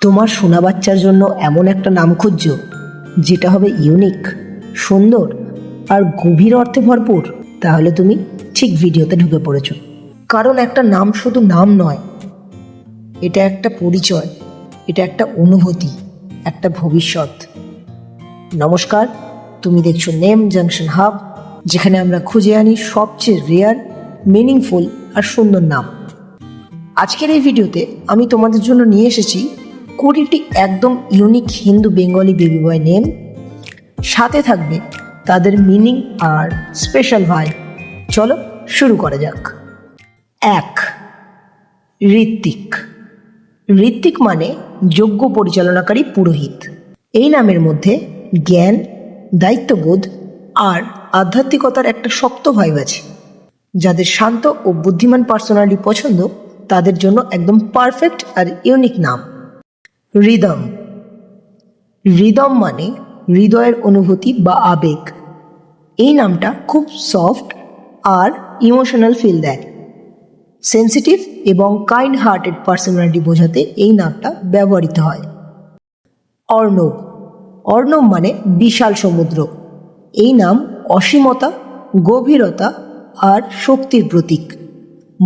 তোমার সোনা বাচ্চার জন্য এমন একটা নাম খুঁজছো যেটা হবে ইউনিক, সুন্দর আর গভীর অর্থে ভরপুর, তাহলে তুমি ঠিক ভিডিওতে ঢুকে পড়েছো। কারণ একটা নাম শুধু নাম নয়, এটা একটা পরিচয়, এটা একটা অনুভূতি, একটা ভবিষ্যৎ। নমস্কার, তুমি দেখছো নেম জাংশন হাব, যেখানে আমরা খুঁজে আনি সবচেয়ে রেয়ার, মিনিংফুল আর সুন্দর নাম। আজকের এই ভিডিওতে আমি তোমাদের জন্য নিয়ে এসেছি 20টি একদম ইউনিক হিন্দু বেঙ্গলি বেবি বয় নেম, সাথে থাকবে তাদের মিনিং আর স্পেশাল ভাইব। চলো শুরু করা যাক। 1. ঋত্বিক। ঋত্বিক মানে যোগ্য পরিচালনাকারী পুরোহিত। এই নামের মধ্যে জ্ঞান, দায়িত্ববোধ আর আধ্যাত্মিকতার একটা শক্ত ভাইব আছে। যাদের শান্ত ও বুদ্ধিমান পার্সোনালিটি পছন্দ, তাদের জন্য একদম পারফেক্ট আর ইউনিক নাম। রিদম। রিদম মানে হৃদয়ের অনুভূতি বা আবেগ। এই নামটা খুব সফট আর ইমোশনাল ফিল দেয়। সেন্সিটিভ এবং কাইন্ড হার্টেড পার্সোনালিটি বোঝাতে এই নামটা ব্যবহৃত হয়। অর্ণব। অর্ণব মানে বিশাল সমুদ্র। এই নাম অসীমতা, গভীরতা আর শক্তির প্রতীক।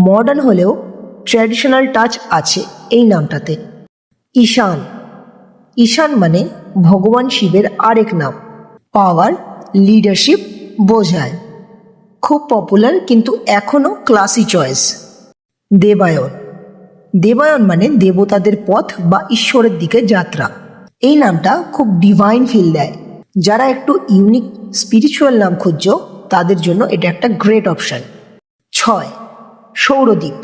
মডার্ন হলেও ট্র্যাডিশনাল টাচ আছে এই নামটাতে। ঈশান। ঈশান মানে ভগবান শিবের আরেক নাম। পাওয়ার, লিডারশিপ বোঝায়। খুব পপুলার কিন্তু এখনও ক্লাসি চয়েস। দেবায়ন। দেবায়ন মানে দেবতাদের পথ বা ঈশ্বরের দিকে যাত্রা। এই নামটা খুব ডিভাইন ফিল দেয়। যারা একটু ইউনিক স্পিরিচুয়াল নাম খুঁজছো, তাদের জন্য এটা একটা গ্রেট অপশন। 6. সৌরদীপ।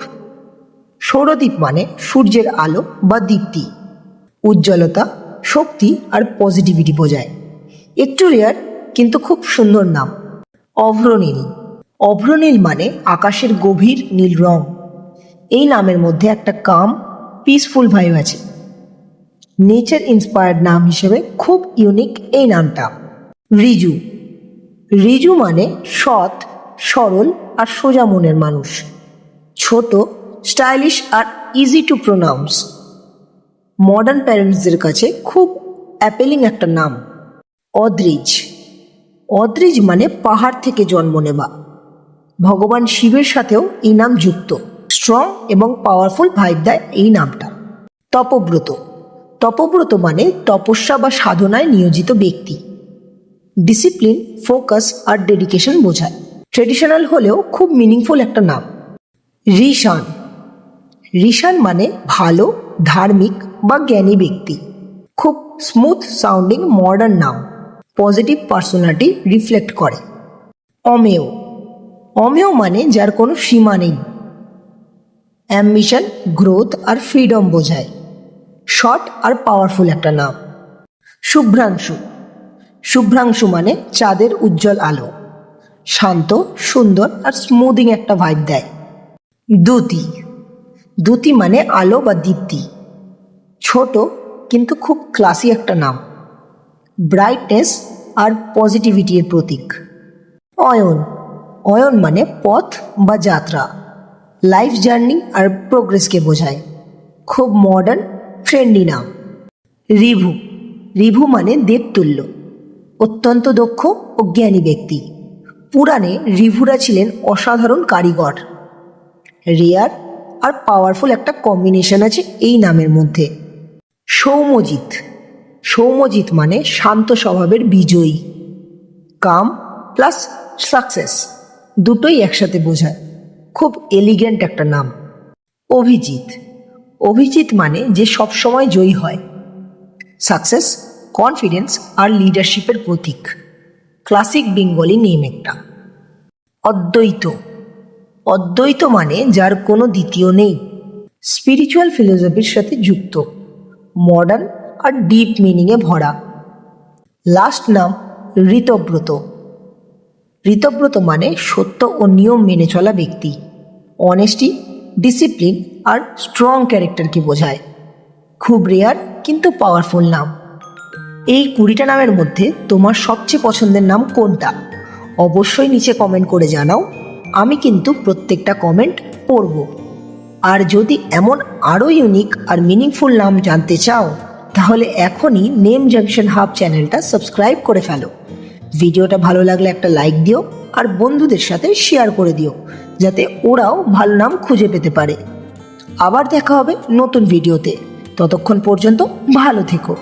সৌরদীপ মানে সূর্যের আলো বা দীপ্তি। উজ্জ্বলতা, শক্তি আর পজিটিভিটি বোঝায়। একটু রেয়ার কিন্তু খুব সুন্দর নাম। অভ্রনীল। অভ্রনীল মানে আকাশের গভীর নীল রং। এই নামের মধ্যে একটা কাম, পিসফুল ভাইব আছে। নেচার ইন্সপায়ার্ড নাম হিসেবে খুব ইউনিক এই নামটা। রিজু। রিজু মানে সৎ, সরল আর সোজা মনের মানুষ। ছোট, স্টাইলিশ আর ইজি টু প্রোনাউন্স। মডার্ন প্যারেন্টসদের কাছে খুব অ্যাপেলিং একটা নাম। অদ্রিজ। অদ্রিজ মানে পাহাড় থেকে জন্ম নেওয়া। ভগবান শিবের সাথেও এই নাম যুক্ত। স্ট্রং এবং পাওয়ারফুল ভাইব দেয় এই নামটা। তপব্রত। তপব্রত মানে তপস্যা বা সাধনায় নিয়োজিত ব্যক্তি। ডিসিপ্লিন, ফোকাস আর ডেডিকেশন বোঝায়। ট্রেডিশনাল হলেও খুব মিনিংফুল একটা নাম। ঋষান। ঋষান মানে ভালো, ধার্মিক বা জ্ঞানী ব্যক্তি। খুব স্মুথ সাউন্ডিং মডার্ন নাম। পজিটিভ পার্সোনালিটি রিফ্লেক্ট করে। অমেয়। অমেয় মানে যার কোনো সীমা নেই। অ্যাম্বিশন, গ্রোথ আর ফ্রিডম বোঝায়। শর্ট আর পাওয়ারফুল একটা নাম। শুভ্রাংশু। শুভ্রাংশু মানে চাঁদের উজ্জ্বল আলো। শান্ত, সুন্দর আর স্মুদিং একটা ভাইব দেয়। দ্যুতি। দ্যুতি মানে আলো বা দীপ্তি। ছোট কিন্তু খুব ক্লাসি একটা নাম। ব্রাইটনেস আর পজিটিভিটির প্রতীক। অয়ন। অয়ন মানে পথ বা যাত্রা। লাইফ জার্নি আর প্রোগ্রেসকে বোঝায়। খুব মডার্ন, ট্রেন্ডি নাম। রিভু। রিভু মানে দেবতুল্য। অত্যন্ত দক্ষ ও জ্ঞানী ব্যক্তি। পুরাণে রিভুরা ছিলেন অসাধারণ কারিগর। রেয়ার আর পাওয়ারফুল একটা কম্বিনেশন আছে এই নামের মধ্যে। সৌম্যজিৎ। সৌম্যজিৎ মানে শান্ত স্বভাবের বিজয়ী। কাম প্লাস সাকসেস দুটোই একসাথে বোঝায়। খুব এলিগেন্ট একটা নাম। অভিজিৎ। অভিজিৎ মানে যে সবসময় জয়ী হয়। সাকসেস, কনফিডেন্স আর লিডারশিপের প্রতীক। ক্লাসিক বেঙ্গলি নেম একটা। অদ্বৈত। অদ্বৈত মানে যার কোনো দ্বিতীয় নেই। স্পিরিচুয়াল ফিলোসফির সাথে যুক্ত। মডার্ন আর ডিপ মিনিংয়ে ভরা। লাস্ট নাম ঋতব্রত। ঋতব্রত মানে সত্য ও নিয়ম মেনে চলা ব্যক্তি। অনেস্টি, ডিসিপ্লিন আর স্ট্রং ক্যারেক্টারকে বোঝায়। খুব রেয়ার কিন্তু পাওয়ারফুল নাম। এই 20টা নামের মধ্যে তোমার সবচেয়ে পছন্দের নাম কোনটা? অবশ্যই নিচে কমেন্ট করে জানাও। আমি কিন্তু প্রত্যেকটা কমেন্ট পড়ব। আর যদি এমন আরও ইউনিক আর মিনিংফুল নাম জানতে চাও তাহলে এখনই নেম জাংশন হাব চ্যানেলটা সাবস্ক্রাইব করে ফেলো। ভিডিওটা ভালো লাগলে একটা লাইক দিও আর বন্ধুদের সাথে শেয়ার করে দিও যাতে ওরাও ভালো নাম খুঁজে পেতে পারে। আবার দেখা হবে নতুন ভিডিওতে, ততক্ষণ পর্যন্ত ভালো থেকো।